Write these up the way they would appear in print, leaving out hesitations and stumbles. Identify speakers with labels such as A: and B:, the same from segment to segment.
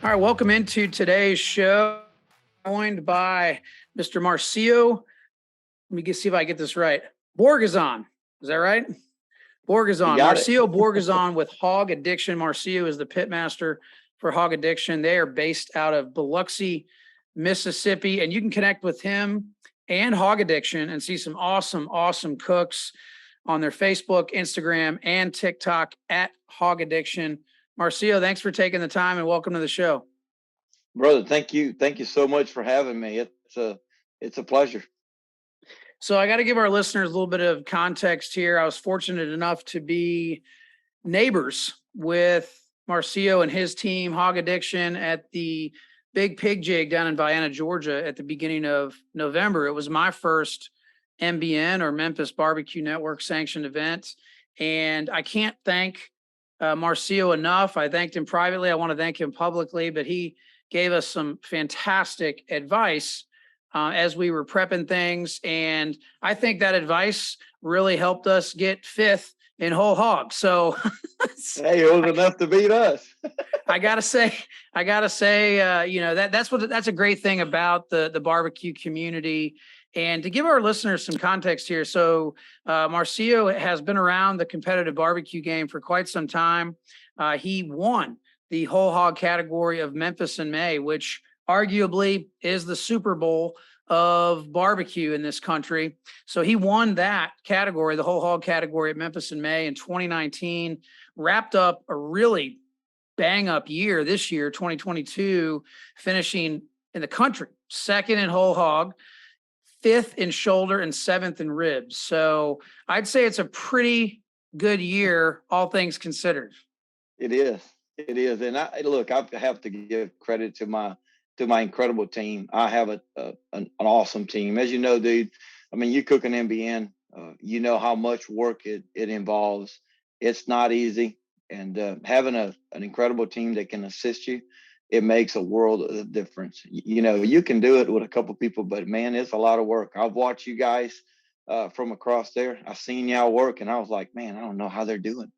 A: All right, welcome into today's show. Joined by Mr. Marcio. Let me see if I get this right. Borguezan. Is that right?
B: You
A: Borguezan.
B: got it.
A: Marcio Borguezan with Hog Addiction. Marcio is the pitmaster for Hog Addiction. They are based out of Biloxi, Mississippi, and you can connect with him and Hog Addiction and see some awesome cooks on their Facebook, Instagram, and TikTok at Hog Addiction. Marcio, thanks for taking the time and welcome to the show.
B: Brother, thank you. Thank you so much for having me. It's a pleasure.
A: So I got to give our listeners a little bit of context here. I was fortunate enough to be neighbors with Marcio and his team, Hog Addiction, at the Big Pig Jig down in Vienna, Georgia at the beginning of November. It was my first MBN or Memphis BBQ Network sanctioned event. And I can't thank Marcio enough. I thanked him privately. I want to thank him publicly, but he gave us some fantastic advice as we were prepping things. And I think that advice really helped us get fifth in whole hog. So
B: hey, it was enough to beat us.
A: I gotta say, that's a great thing about the barbecue community. And to give our listeners some context here, so Marcio has been around the competitive barbecue game for quite some time. He won the whole hog category of Memphis in May, which arguably is the Super Bowl of barbecue in this country. So he won that category, the whole hog category at Memphis in May in 2019, wrapped up a really bang up year this year, 2022, finishing in the country, second in whole hog, fifth in shoulder, and seventh in ribs. So I'd say it's a pretty good year, all things considered.
B: It is. It is. And I have to give credit to my incredible team. I have an awesome team. As you know, dude, I mean, you cook an MBN, you know how much work it involves. It's not easy. And having an incredible team that can assist you, it makes a world of difference. You know, you can do it with a couple people, but man, it's a lot of work. I've watched you guys from across there. I seen y'all work and I was like, man, I don't know how they're doing.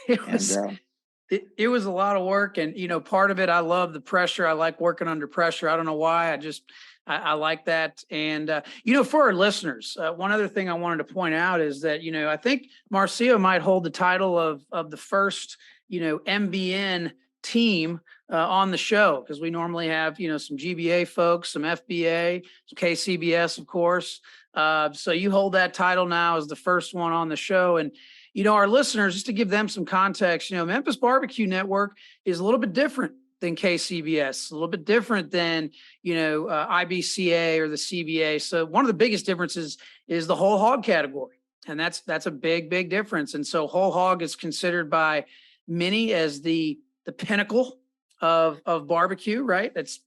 A: It was a lot of work. And, part of it, I love the pressure. I like working under pressure. I don't know why. I like that. And, for our listeners, one other thing I wanted to point out is that, I think Marcio might hold the title of the first, MBN team on the show, because we normally have, some GBA folks, some FBA, some KCBS, of course. So you hold that title now as the first one on the show. And, our listeners, just to give them some context, Memphis BBQ Network is a little bit different than KCBS, a little bit different than, IBCA or the CBA. So one of the biggest differences is the whole hog category. And that's a big difference. And so whole hog is considered by many as the pinnacle of barbecue, right? There's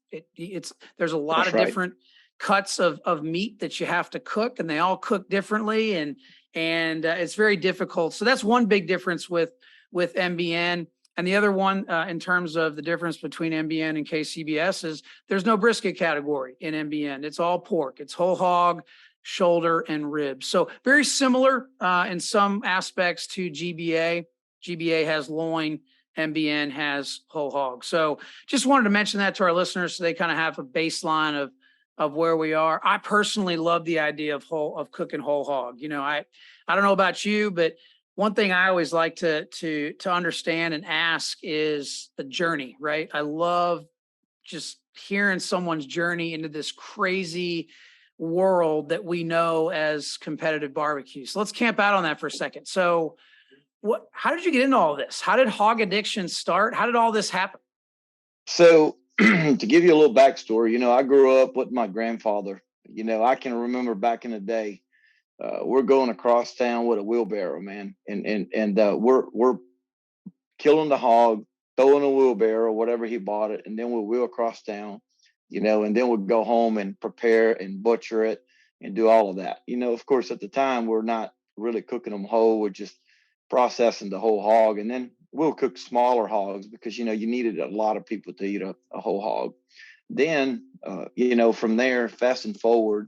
A: a lot of different cuts of meat that you have to cook, and they all cook differently. And it's very difficult. So that's one big difference with MBN. And the other one, in terms of the difference between MBN and KCBS, is there's no brisket category in MBN. It's all pork. It's whole hog, shoulder, and ribs. So very similar in some aspects to GBA. GBA has loin. MBN has whole hog. So just wanted to mention that to our listeners so they kind of have a baseline of where we are. I personally love the idea of cooking whole hog. I don't know about you, but one thing I always like to understand and ask is the journey, right? I love just hearing someone's journey into this crazy world that we know as competitive barbecue. So let's camp out on that for a second. So how did you get into all this? How did Hog Addiction start? How did all this happen?
B: So to give you a little backstory, I grew up with my grandfather. I can remember back in the day, we're going across town with a wheelbarrow, man, and we're killing the hog, throwing a wheelbarrow, whatever he bought it, and then we'll wheel across town, and then we'll go home and prepare and butcher it and do all of that. Of course, at the time, we're not really cooking them whole. We're just processing the whole hog, and then we'll cook smaller hogs because, you needed a lot of people to eat a whole hog. Then, from there, fast and forward,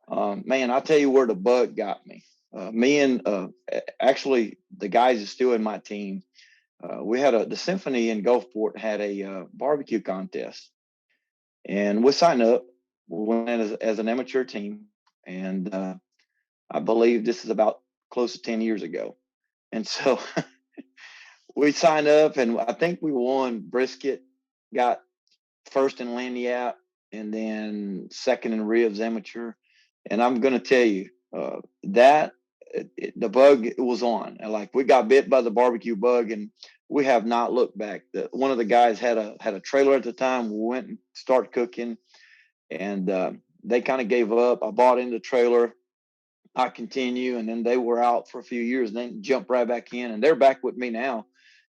B: man, I'll tell you where the bug got me. Me and actually the guys are still in my team. we had the Symphony in Gulfport had a barbecue contest, and we signed up. We went as an amateur team, and I believe this is about close to 10 years ago. And so we signed up, and I think we won brisket, got first in lanyap, and then second in ribs amateur. And I'm going to tell you that the bug was on. And like, we got bit by the barbecue bug, and we have not looked back. One of the guys had a trailer at the time. We went and started cooking, and they kind of gave up. I bought in the trailer. I continue, and then they were out for a few years, and then jumped right back in, and they're back with me now,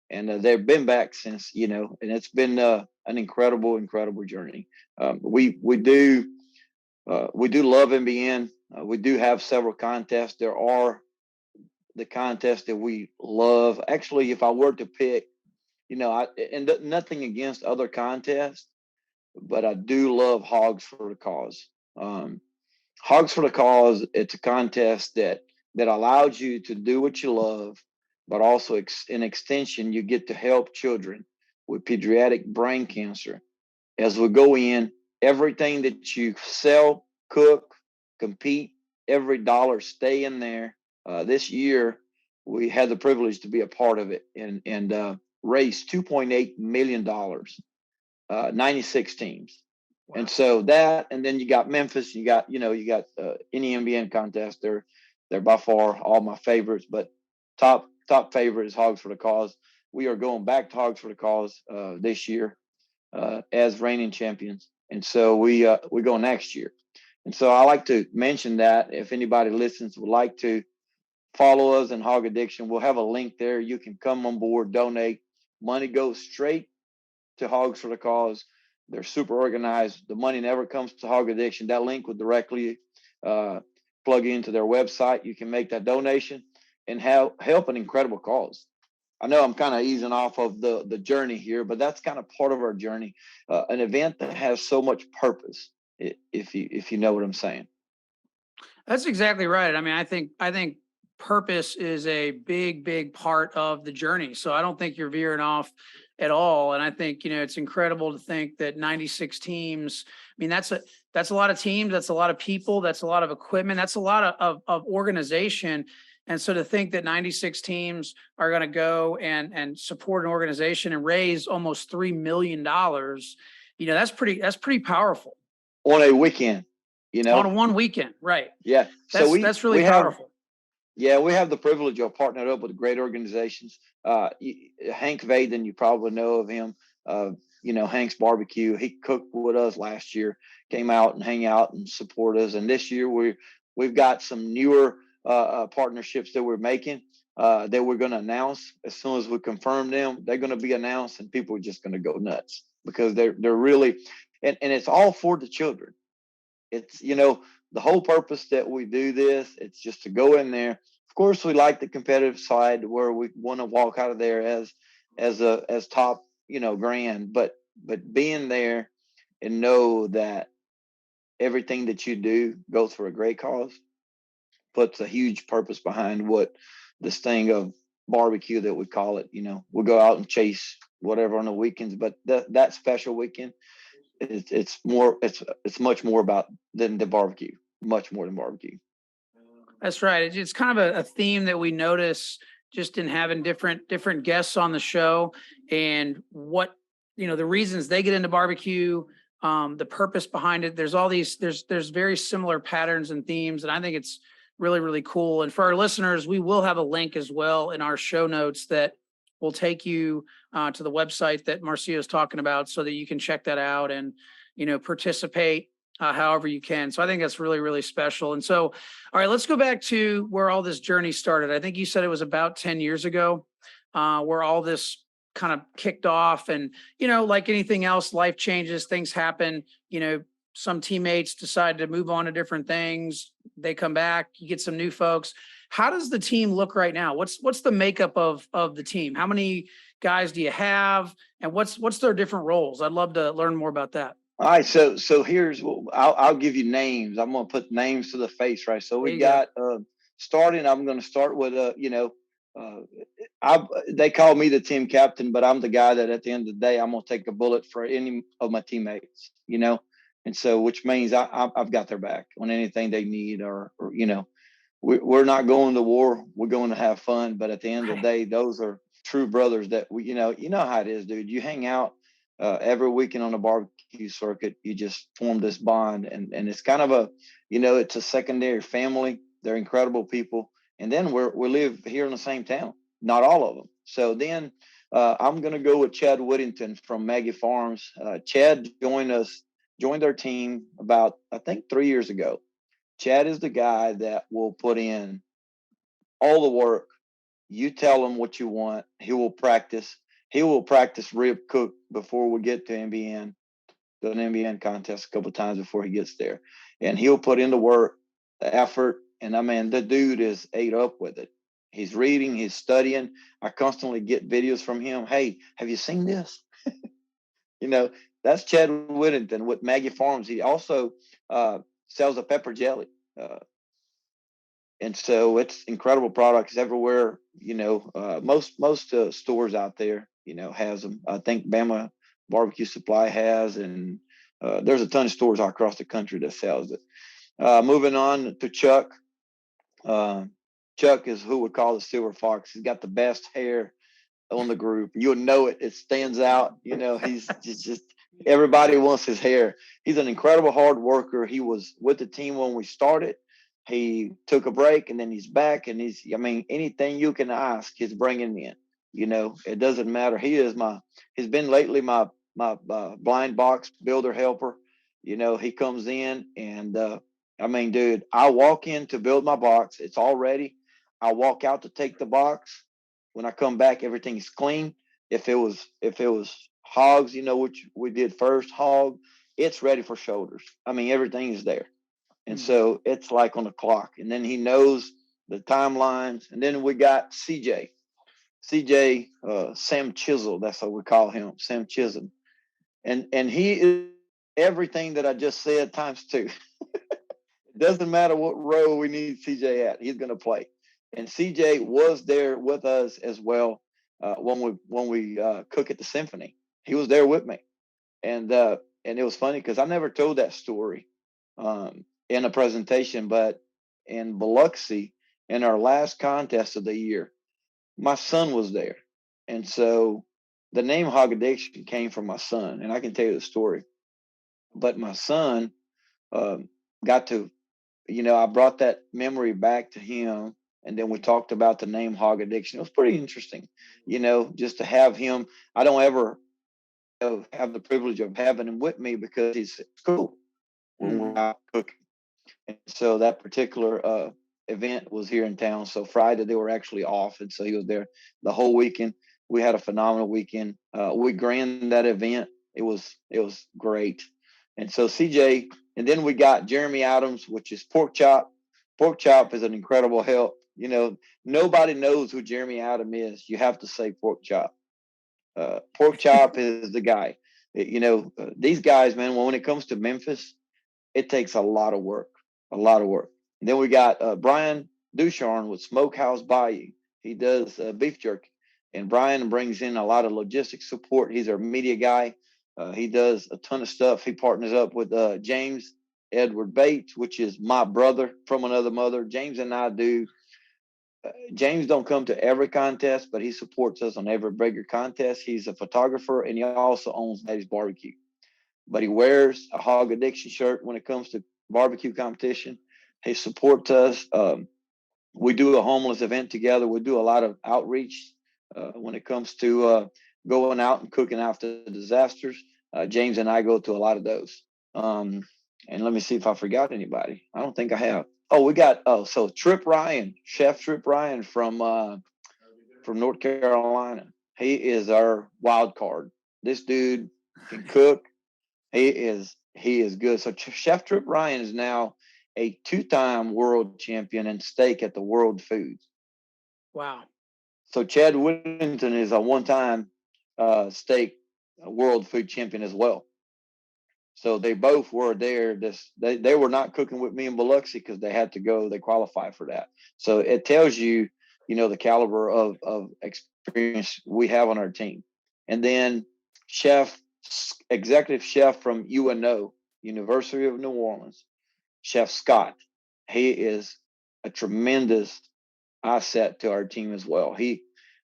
B: and they've been back since, and it's been an incredible journey. We do love MBN. We do have several contests. There are the contests that we love. Actually, if I were to pick, nothing against other contests, but I do love Hogs for the Cause. Hogs for the Cause, it's a contest that allows you to do what you love, but also in extension, you get to help children with pediatric brain cancer. As we go in, everything that you sell, cook, compete, every dollar stay in there. This year, we had the privilege to be a part of it and raise $2.8 million, 96 teams. Wow. And so that, and then you got Memphis, you got any MBN contest. They're by far all my favorites, but top favorite is Hogs for the Cause. We are going back to Hogs for the Cause this year as reigning champions, and so we go next year. And so I like to mention that if anybody listens would like to follow us in Hog Addiction, we'll have a link there. You can come on board, donate. Money goes straight to Hogs for the Cause. They're super organized. The money never comes to Hog Addiction. That link will directly plug into their website. You can make that donation and help an incredible cause. I know I'm kind of easing off of the journey here, but that's kind of part of our journey. An event that has so much purpose, if you know what I'm saying.
A: That's exactly right. I mean, I think purpose is a big part of the journey. So I don't think you're veering off at all. And I think, it's incredible to think that 96 teams, I mean, that's a lot of teams, that's a lot of people, that's a lot of equipment, that's a lot of organization. And so to think that 96 teams are going to go and support an organization and raise almost $3 million, that's pretty powerful.
B: On a weekend,
A: On one weekend, right.
B: Yeah.
A: That's really powerful.
B: Yeah, we have the privilege of partnering up with great organizations. Hank Vaden, you probably know of him. Hank's Barbecue. He cooked with us last year, came out and hang out and support us. And this year we've got some newer partnerships that we're making that we're going to announce as soon as we confirm them. They're going to be announced, and people are just going to go nuts because they're really, and it's all for the children. It's, the whole purpose that we do this, it's just to go in there. Of course, we like the competitive side where we want to walk out of there as top, grand, but being there and know that everything that you do goes for a great cause puts a huge purpose behind what this thing of barbecue that we call it. We'll go out and chase whatever on the weekends, but that special weekend, it's much more about than the barbecue, much more than barbecue.
A: That's right. It's kind of a theme that we notice just in having different guests on the show, and what, the reasons they get into barbecue, the purpose behind it. There's all these, there's very similar patterns and themes, and I think it's really cool. And for our listeners, we will have a link as well in our show notes that will take you to the website that Marcio is talking about, so that you can check that out and, participate however you can. So I think that's really special. And so, all right, let's go back to where all this journey started. I think you said it was about 10 years ago where all this kind of kicked off. And, like anything else, life changes, things happen. Some teammates decide to move on to different things. They come back, you get some new folks. How does the team look right now? What's the makeup of the team? How many guys do you have, and what's their different roles? I'd love to learn more about that.
B: All right, so here's I'll give you names. I'm going to put names to the face, right? So we got starting. I'm going to start with They call me the team captain, but I'm the guy that at the end of the day, I'm going to take a bullet for any of my teammates, and so, which means I've got their back on anything they need, or we're not going to war. We're going to have fun. But at the end of the day, those are true brothers that you know how it is, dude. You hang out every weekend on the barbecue circuit. You just form this bond, and it's kind of it's a secondary family. They're incredible people. And then we live here in the same town, not all of them. So then I'm going to go with Chad Whittington from Maggie Farms. Chad joined our team about, I think, 3 years ago. Chad is the guy that will put in all the work. You tell him what you want. He will practice. He will practice rib cook before we get to NBN, the NBN contest a couple of times before he gets there. And he'll put in the work, the effort. And I mean, the dude is ate up with it. He's reading, he's studying. I constantly get videos from him. Hey, have you seen this? You know, that's Chad Whittington with Maggie Farms. He also sells a pepper jelly. Uh, and so it's incredible products everywhere. Most stores out there, has them. I think Bama Barbecue Supply has, and there's a ton of stores all across the country that sells it. Moving on to Chuck. Uh, Chuck is who we call the silver fox. He's got the best hair on the group. You'll know it. It stands out. He's just everybody wants his hair. He's an incredible hard worker. He was with the team when we started. He took a break and then he's back, and anything you can ask, he's bringing in. It doesn't matter. He's been lately my blind box builder helper. He comes in and dude, I walk in to build my box. It's all ready. I walk out to take the box. When I come back, everything is clean. If it was hogs, which we did first, hog, it's ready for shoulders. Everything is there. And so it's like on the clock. And then he knows the timelines. And then we got CJ, Sam Chisel. That's what we call him, Sam Chisholm. And he is everything that I just said times two. It doesn't matter what row we need CJ at, he's going to play. And CJ was there with us as well when we cook at the symphony. He was there with me, and it was funny because I never told that story in a presentation, but in Biloxi, in our last contest of the year, my son was there, and so the name Hog Addiction came from my son, and I can tell you the story. But my son got to I brought that memory back to him. And then we talked about the name Hog Addiction. It was pretty interesting, just to have him. I don't ever have the privilege of having him with me because he's at school when we're out cooking. And so that particular event was here in town. So Friday they were actually off. And so he was there the whole weekend. We had a phenomenal weekend. We grand that event. It was great. And so CJ, and then we got Jeremy Adams, which is Pork Chop. Pork Chop is an incredible help. Nobody knows who Jeremy Adams is. You have to say Pork Chop. Pork Chop is the guy. These guys, man, when it comes to Memphis, it takes a lot of work, a lot of work. And then we got Brian Ducharn with Smokehouse Bayou. He does beef jerky. And Brian brings in a lot of logistics support. He's our media guy. He does a ton of stuff. He partners up with James Edward Bates, which is my brother from another mother. James and I do. James don't come to every contest, but he supports us on every bigger contest. He's a photographer, and he also owns Daddy's Barbecue. But he wears a Hog Addiction shirt when it comes to barbecue competition. He supports us. We do a homeless event together. We do a lot of outreach when it comes to going out and cooking after disasters. James and I go to a lot of those. And let me see if I forgot anybody. I don't think I have. Oh, so Trip Ryan, Chef Trip Ryan from North Carolina. He is our wild card. This dude can cook. He is good. So Chef Trip Ryan is now a 2-time world champion in steak at the World Foods.
A: Wow.
B: So Chad Whittington is a 1-time steak world food champion as well. So they both were there. They were not cooking with me in Biloxi because they had to go. They qualified for that. So it tells you the caliber of experience we have on our team. And then executive chef from UNO, University of New Orleans, Chef Scott. He is a tremendous asset to our team as well. He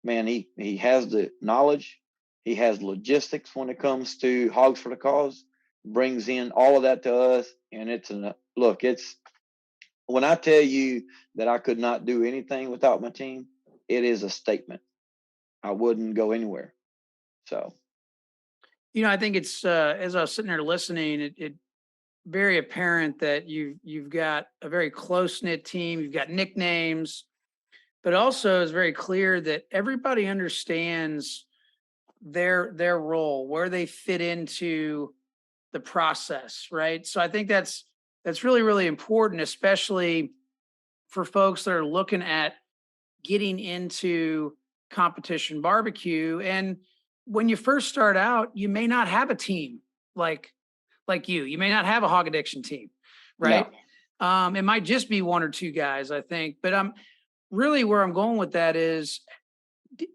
B: has the knowledge. He has logistics when it comes to Hogs for the Cause, brings in all of that to us. And it's when I tell you that I could not do anything without my team, it is a statement. I wouldn't go anywhere. So,
A: I think it's as I was sitting there listening, it very apparent that you've got a very close knit team. You've got nicknames, but also it's very clear that everybody understands their role, where they fit into the process, right? So I think that's really really important, especially for folks that are looking at getting into competition barbecue. And when you first start out, you may not have a team like you may not have a hog addiction team,
B: no.
A: right? It might just be one or two guys, I think. But really where I'm going with that is,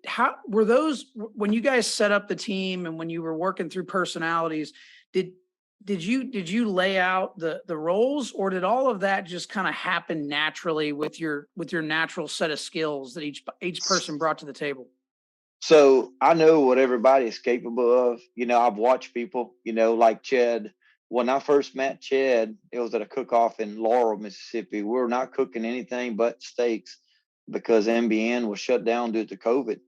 A: how were those when you guys set up the team and when you were working through personalities, did did you lay out the roles, or did all of that just kind of happen naturally with your natural set of skills that each person brought to the table?
B: So I know what everybody is capable of. I've watched people, like Chad. When I first met Chad, it was at a cook-off in Laurel, Mississippi. We were not cooking anything but steaks because MBN was shut down due to COVID.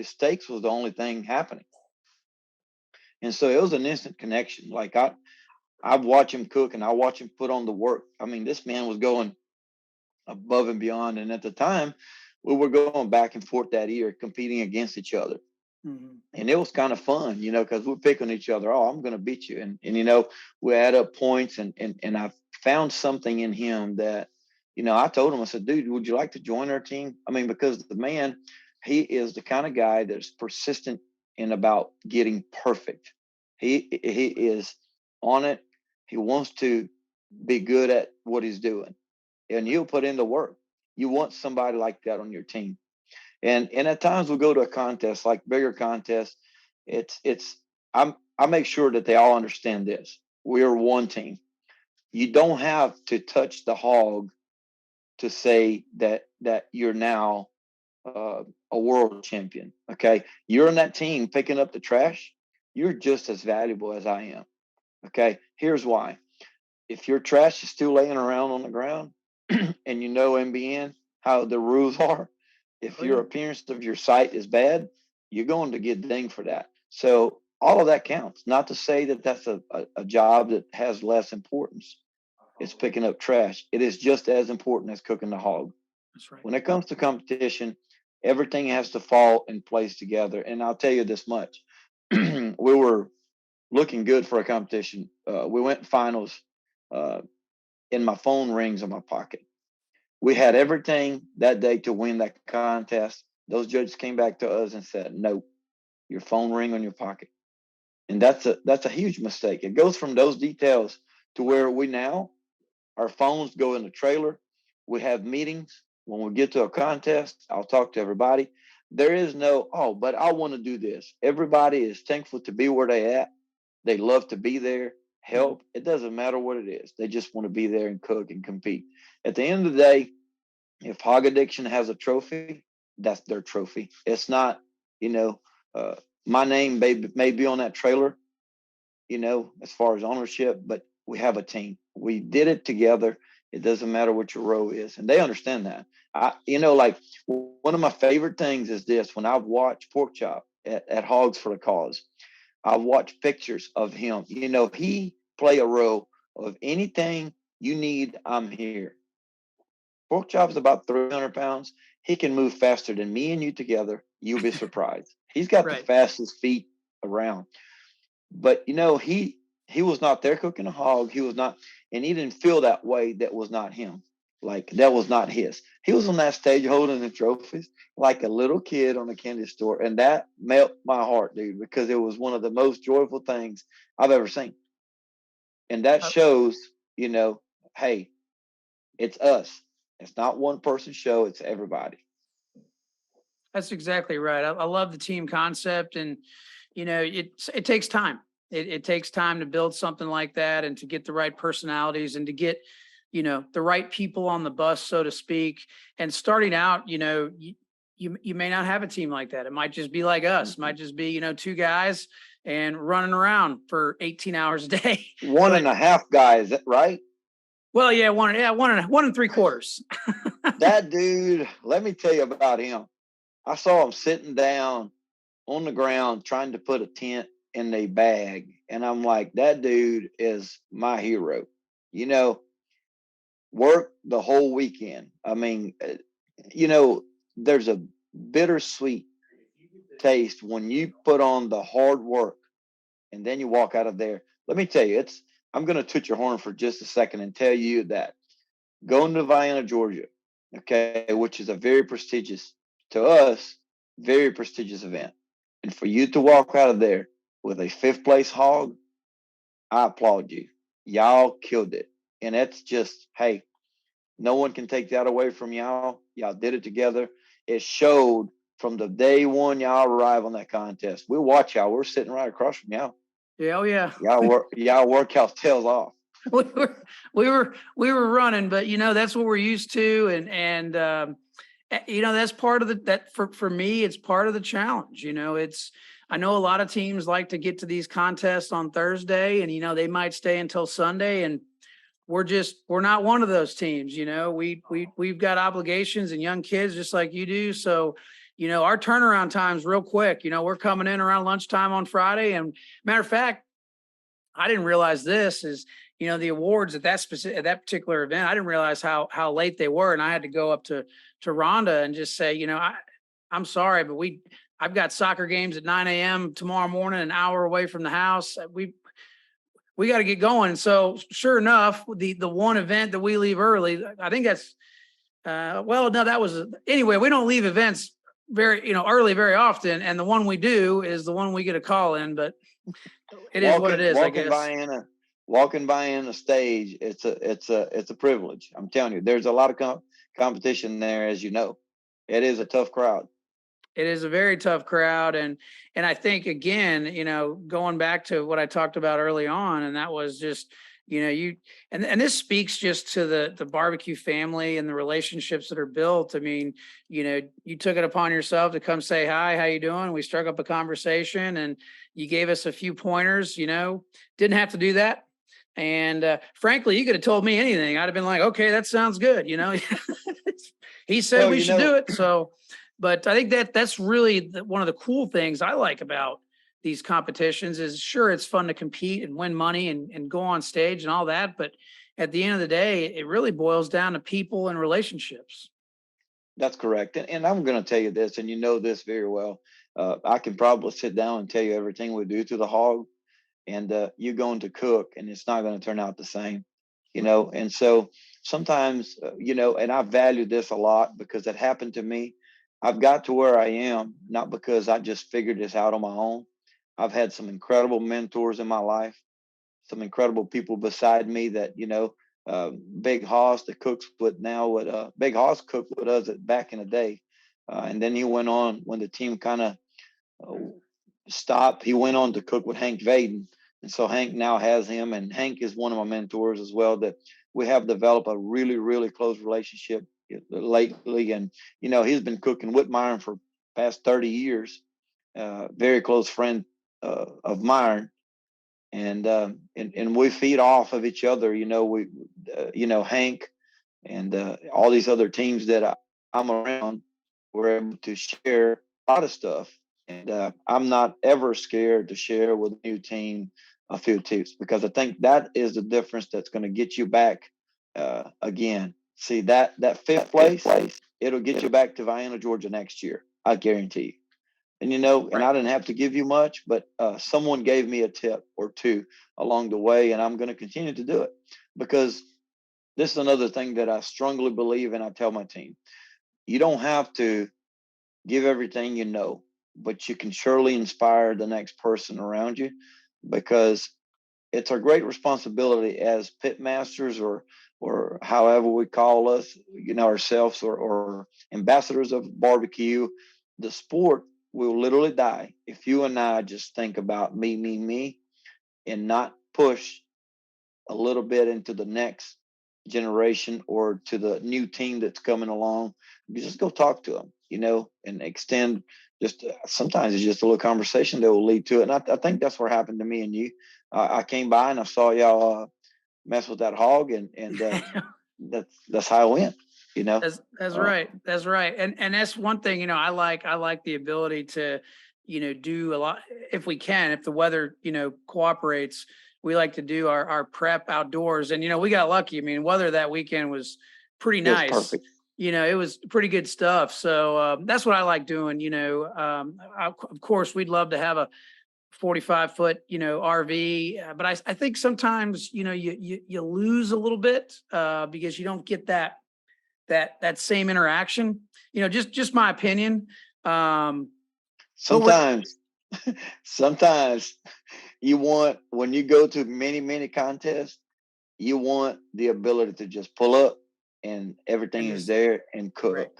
B: Steaks was the only thing happening. And so it was an instant connection. Like I watch him cook and I watch him put on the work. I mean, this man was going above and beyond. And at the time, we were going back and forth that year, competing against each other.
A: Hmm.
B: And it was kind of fun, because we're picking each other. Oh, I'm going to beat you. And we add up points and I found something in him that, I told him, I said, dude, would you like to join our team? I mean, because the man, he is the kind of guy that's persistent in about getting perfect. He is on it. He wants to be good at what he's doing and he'll put in the work. You want somebody like that on your team. And at times we'll go to a contest, like bigger contests. It's I make sure that they all understand this. We are one team. You don't have to touch the hog to say that you're now a world champion. Okay, you're on that team picking up the trash. You're just as valuable as I am. Okay, here's why. If your trash is still laying around on the ground, and MBN, how the rules are, if
A: Oh
B: your
A: yeah.
B: appearance of your site is bad, you're going to get dinged for that. So all of that counts. Not to say that that's a job that has less importance. It's picking up trash. It is just as important as cooking the hog.
A: That's right.
B: When it comes to competition, everything has to fall in place together. And I'll tell you this much. We were looking good for a competition. We went finals, uh, and my phone rings in my pocket. We had everything that day to win that contest. Those judges came back to us and said, "Nope, your phone ring on your pocket," and that's a huge mistake. It goes from those details to where we now our phones go in the trailer. We have meetings when we get to a contest. I'll talk to everybody. There is no, oh, but I want to do this. Everybody is thankful to be where they at. They love to be there,
A: Mhm.
B: help. It doesn't matter what it is. They just want to be there and cook and compete. At the end of the day, if Hog Addiction has a trophy, that's their trophy. It's not, you know, uh, my name may be on that trailer, as far as ownership, but we have a team. We did it together. It doesn't matter what your role is. And they understand that. Like one of my favorite things is this: when I've watched Pork Chop at Hogs for the Cause, I've watched pictures of him. He play a role of anything you need, I'm here. Pork Chop's about 300 pounds. He can move faster than me and you together. You'll be surprised. He's got the
A: Right.
B: fastest feet around. But he was not there cooking a hog. He was not, and he didn't feel that way. That was not him. Like that was not his. He was on that stage holding the trophies like a little kid on a candy store, and that melted my heart, dude, because it was one of the most joyful things I've ever seen. And that
A: Uh,
B: shows, hey, it's us. It's not one person show. It's everybody.
A: That's exactly right. I love the team concept, and it takes time. It takes time to build something like that, and to get the right personalities, and to get the right people on the bus, so to speak. And starting out, you may not have a team like that. It might just be like us. It might just be two guys and running around for 18 hours a day.
B: One
A: But
B: and a half guys, right?
A: well, yeah, one and three quarters.
B: That dude, let me tell you about him. I saw him sitting down on the ground trying to put a tent in a bag. And I'm like, that dude is my hero. You know, work the whole weekend. I mean, there's a bittersweet taste when you put on the hard work and then you walk out of there. Let me tell you, I'm going to toot your horn for just a second and tell you that going to Vienna, Georgia, okay, which is a very prestigious, to us, very prestigious event. And for you to walk out of there with a fifth place hog, I applaud you. Y'all killed it. And that's just, hey, no one can take that away from y'all. Y'all did it together. It showed from the day one y'all arrive on that contest. We watch y'all. We're sitting right across from y'all.
A: Yeah, oh yeah.
B: Y'all work y'all tails off.
A: we were running, but that's what we're used to, and that's part of that for me. It's part of the challenge. I know a lot of teams like to get to these contests on Thursday, and they might stay until Sunday, and we're not one of those teams. We've got obligations and young kids just like you do. So our turnaround time's real quick. We're coming in around lunchtime on Friday, and matter of fact, I didn't realize this is, the awards at that particular event. I didn't realize how late they were. And I had to go up to Rhonda and just say, I'm sorry, but I've got soccer games at 9 a.m. tomorrow morning, an hour away from the house. We got to get going. And so sure enough, the one event that we leave early, I think that's, anyway, we don't leave events very, early very often. And the one we do is the one we get a call in, but it is what it is, I guess.
B: Walking by in a stage, it's a privilege. I'm telling you, there's a lot of competition there, as you know. It is a tough crowd.
A: It is a very tough crowd, and I think again, going back to what I talked about early on, and that was just and this speaks just to the barbecue family and the relationships that are built. I mean, you took it upon yourself to come say hi, how you doing? We struck up a conversation, and you gave us a few pointers. Didn't have to do that. And frankly, you could have told me anything. I'd have been like, okay, that sounds good. He said we should do it. So, but I think that's really one of the cool things I like about these competitions is, sure, it's fun to compete and win money and go on stage and all that. But at the end of the day, it really boils down to people and relationships.
B: That's correct. And I'm going to tell you this, and you know this very well. I can probably sit down and tell you everything we do to the hog, and you're going to cook and it's not going to turn out the same, and so sometimes, and I value this a lot because it happened to me. I've got to where I am not because I just figured this out on my own. I've had some incredible mentors in my life, some incredible people beside me that Big Hoss that cooks with now, what Big Hoss cooked with us back in the day, and then he went on when the team kind of stopped. He went on to cook with Hank Vaden. And so Hank now has him, and Hank is one of my mentors as well, that we have developed a really, really close relationship lately. And, he's been cooking with Myron for past 30 years, very close friend of Myron. And we feed off of each other, Hank and all these other teams that I'm around, we're able to share a lot of stuff. And I'm not ever scared to share with a new team a few tips, because I think that is the difference that's going to get you back again. See, that fifth place, it'll get you back to Vienna, Georgia next year. I guarantee you. And, and I didn't have to give you much, but someone gave me a tip or two along the way, and I'm going to continue to do it, because this is another thing that I strongly believe, and I tell my team, you don't have to give everything but you can surely inspire the next person around you, because it's our great responsibility as pit masters, or however we call us, ourselves, or ambassadors of barbecue. the sport will literally die if you and I just think about me, and not push a little bit into the next generation or to the new team that's coming along. You just go talk to them, and extend just sometimes it's just a little conversation that will lead to it. And I think that's what happened to me and you. I came by and I saw y'all mess with that hog, and that's how it went.
A: That's right. That's right. And that's one thing, I like the ability to, do a lot if we can, if the weather, cooperates. We like to do our prep outdoors. And, we got lucky. I mean, weather that weekend was pretty
B: It was
A: nice.
B: perfect.
A: It was pretty good stuff. So that's what I like doing. Of course, we'd love to have a 45-foot, RV. But I think sometimes, you lose a little bit because you don't get that same interaction. Just my opinion.
B: Sometimes, sometimes you want, when you go to many contests, you want the ability to just pull up and everything is there and cook.
A: Right.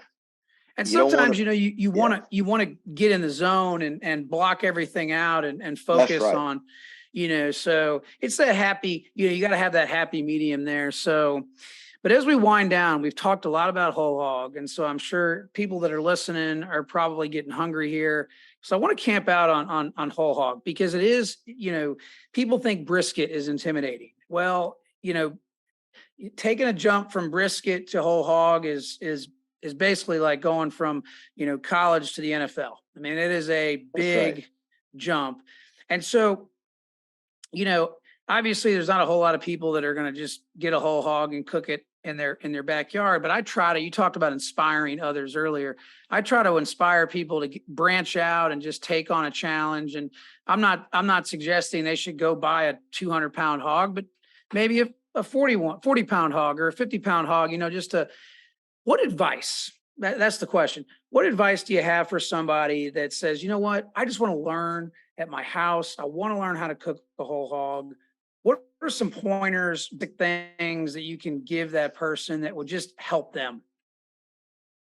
A: And
B: You don't want
A: sometimes,
B: to.
A: you want to get in the zone and block everything out and
B: That's
A: focus
B: right.
A: on, so it's that happy, you got to have that happy medium there. So, but as we wind down, we've talked a lot about whole hog. And so I'm sure people that are listening are probably getting hungry here. So I want to camp out on whole hog because it is, people think brisket is intimidating. Well, taking a jump from brisket to whole hog is basically like going from, college to the NFL. I mean, it is a big jump. And so, obviously there's not a whole lot of people that are going to just get a whole hog and cook it in their backyard. But I try to, you talked about inspiring others earlier. I try to inspire people to branch out and just take on a challenge. And I'm not suggesting they should go buy a 200-pound hog, but maybe a 40-pound hog or a 50-pound hog, what advice, that's the question. What advice do you have for somebody that says, you know what, I just want to learn at my house. I want to learn how to cook a whole hog. What are some pointers, things that you can give that person that would just help them?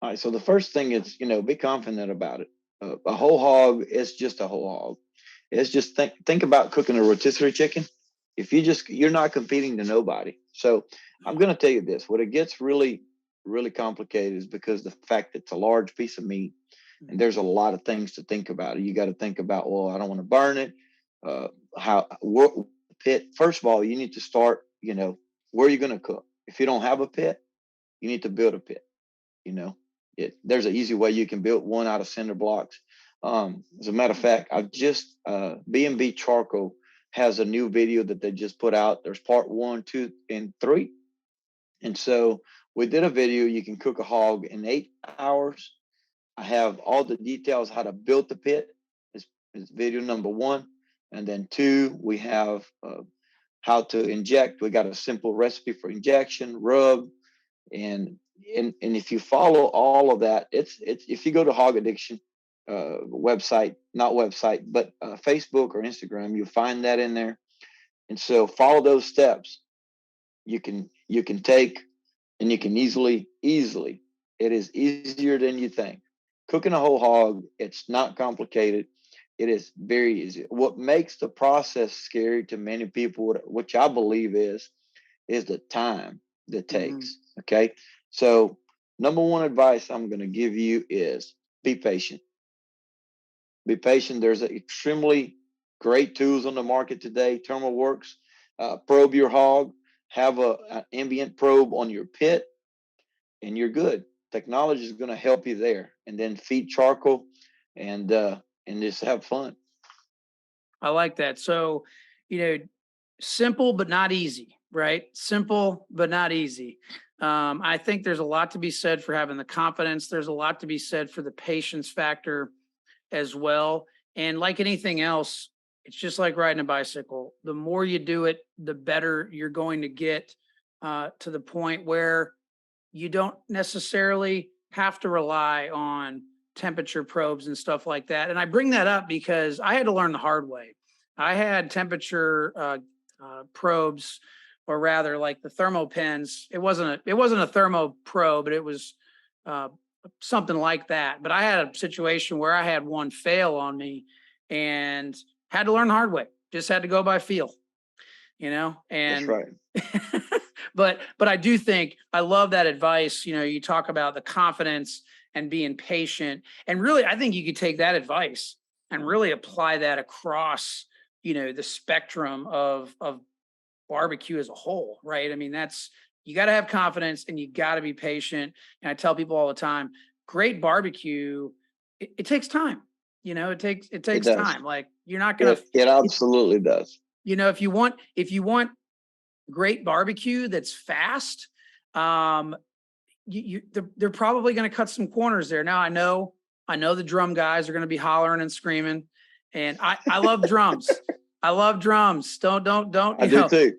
B: All right. So the first thing is, be confident about it. A whole hog is just a whole hog. It's just think about cooking a rotisserie chicken. If you're not competing to nobody. So I'm going to tell you this, what it gets really, really complicated is because the fact that it's a large piece of meat and there's a lot of things to think about. You got to think about, well, I don't want to burn it. What pit? First of all, you need to start, where you're going to cook. If you don't have a pit, you need to build a pit. There's an easy way you can build one out of cinder blocks. As a matter of fact, I've just B&B Charcoal has a new video that they just put out. There's part 1, 2, and 3. And so we did a video. You can cook a hog in 8 hours. I have all the details how to build the pit. Is video number 1. And then 2, we have how to inject. We got a simple recipe for injection, rub, and if you follow all of that, it's if you go to Hog Addiction website, not website, but Facebook or Instagram, you'll find that in there. And so follow those steps. You can take, and you can easily, it is easier than you think. Cooking a whole hog, it's not complicated. It is very easy. What makes the process scary to many people, which I believe is the time that takes. Okay. So number one advice I'm going to give you is be patient. Be patient. There's extremely great tools on the market today. ThermalWorks, probe your hog, have an ambient probe on your pit, and you're good. Technology is going to help you there. And then feed charcoal and just have fun.
A: I like that. So, simple but not easy, right? Simple but not easy. I think there's a lot to be said for having the confidence. There's a lot to be said for the patience factor as well. And like anything else, it's just like riding a bicycle. The more you do it, the better you're going to get to the point where you don't necessarily have to rely on temperature probes and stuff like that. And I bring that up because I had to learn the hard way. I had temperature probes, or rather, like the thermo pens. It wasn't a thermo probe, but it was something like that. But I had a situation where I had one fail on me and had to learn the hard way. Just had to go by feel,
B: That's
A: and
B: right.
A: but I do think I love that advice. You talk about the confidence and being patient, and really, I think you could take that advice and really apply that across, the spectrum of barbecue as a whole, right? I mean, you got to have confidence and you got to be patient. And I tell people all the time, great barbecue, it takes time. It
B: It
A: takes
B: does.
A: time. Like you're not gonna,
B: It absolutely does.
A: if you want great barbecue that's fast, they're probably going to cut some corners there. Now I know the drum guys are going to be hollering and screaming, and I love drums. I love drums. Don't
B: I do too.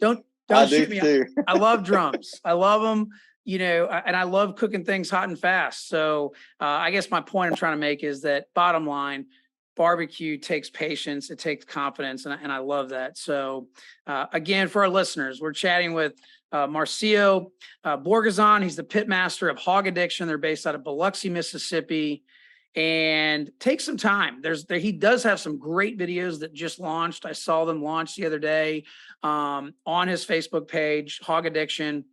B: I
A: don't
B: do
A: shoot me.
B: too.
A: I love drums. I love them. And I love cooking things hot and fast. So I guess my point I'm trying to make is that bottom line, barbecue takes patience, it takes confidence, and I love that. So again, for our listeners, we're chatting with Marcio Borguezan. He's the pit master of Hog Addiction. They're based out of Biloxi, Mississippi. And take some time. He does have some great videos that just launched. I saw them launch the other day on his Facebook page, Hog Addiction,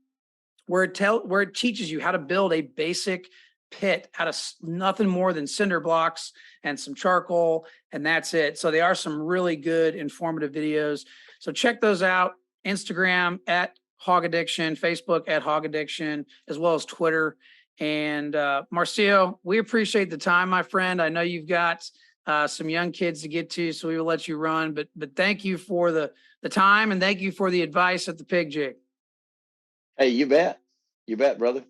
A: where it teaches you how to build a basic pit out of nothing more than cinder blocks and some charcoal, and that's it. So they are some really good, informative videos. So check those out. Instagram at Hog Addiction, Facebook at Hog Addiction, as well as Twitter. And Marcio, we appreciate the time, my friend. I know you've got some young kids to get to, so we will let you run. But thank you for the time, and thank you for the advice at the Pig Jig.
B: Hey, you bet. You bet, brother.